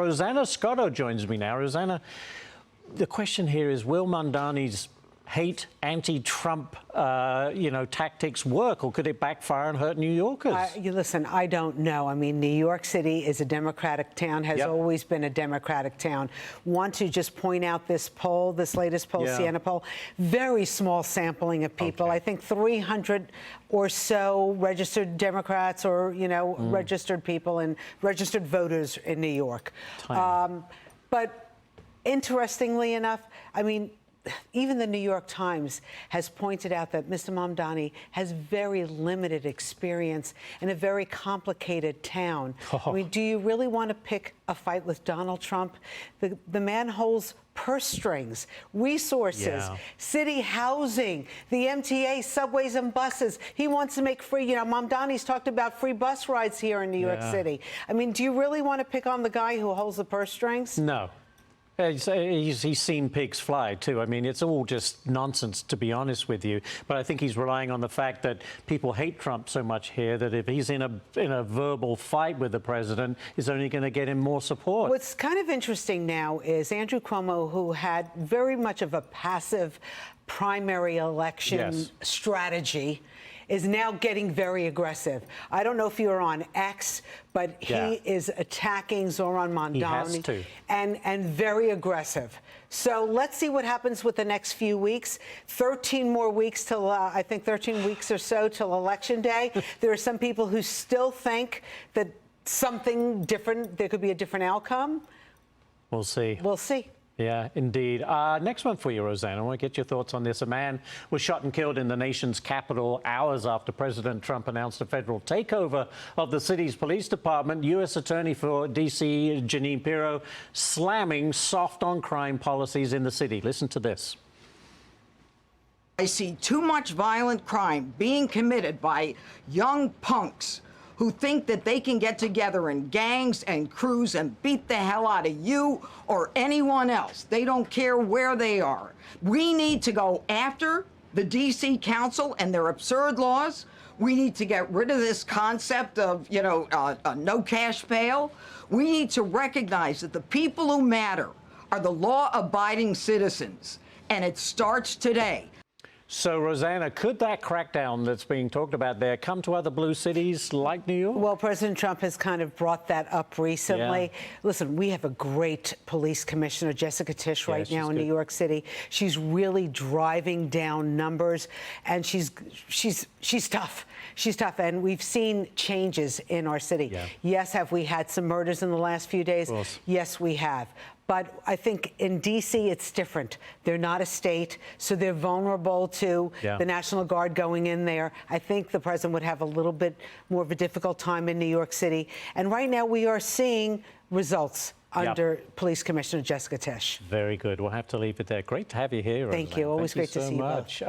Rosanna Scotto joins me now. Rosanna, the question here is, will Mamdani's hate, anti-Trump, tactics work, or could it backfire and hurt New Yorkers? Listen, I don't know. I mean, New York City is a Democratic town, has always been a Democratic town. Want to just point out this poll, this latest poll, Siena poll, very small sampling of people. I think 300 or so registered Democrats or, registered people and registered voters in New York. But interestingly enough, I mean, even the New York Times has pointed out that Mr. Mamdani has very limited experience in a very complicated town. I mean, do you really want to pick a fight with Donald Trump? The man holds purse strings, resources, city housing, the MTA, subways and buses. He wants to make free, Mamdani's talked about free bus rides here in New York City. I mean, do you really want to pick on the guy who holds the purse strings? No. He's seen pigs fly, too. I mean, it's all just nonsense, to be honest with you. But I think he's relying on the fact that people hate Trump so much here that if he's in a verbal fight with the president, it's only going to get him more support. What's kind of interesting now is Andrew Cuomo, who had very much of a passive primary election strategy, is now getting very aggressive. I don't know if you're on X, but he is attacking Zohran Mamdani. He has to. And very aggressive. So let's see what happens with the next few weeks. 13 more weeks till, I think 13 weeks or so till Election Day. There are some people who still think that something different, there could be a different outcome. We'll see. We'll see. Yeah, indeed. Next one for you, Rosanna. I want to get your thoughts on this. A man was shot and killed in the nation's capital hours after President Trump announced a federal takeover of the city's police department. U.S. Attorney for D.C., Jeanine Pirro, slamming soft-on-crime policies in the city. Listen to this. I see too much violent crime being committed by young punks who think that they can get together in gangs and crews and beat the hell out of you or anyone else. They don't care where they are. We need to go after the D.C. Council and their absurd laws. We need to get rid of this concept of, a no cash bail. We need to recognize that the people who matter are the law-abiding citizens, and it starts today. So, Rosanna, could that crackdown that's being talked about there come to other blue cities like New York? Well, President Trump has kind of brought that up recently. Listen, we have a great police commissioner, Jessica Tisch, right now in New York City. She's really driving down numbers, and she's tough. She's tough, and we've seen changes in our city. Yes, have we had some murders in the last few days? Yes, we have. But I think in D.C. it's different. They're not a state, so they're vulnerable to the National Guard going in there. I think the president would have a little bit more of a difficult time in New York City. And right now we are seeing results under Police Commissioner Jessica Tisch. Very good. We'll have to leave it there. Great to have you here, Rosanna. Thank you. Always great to see you both.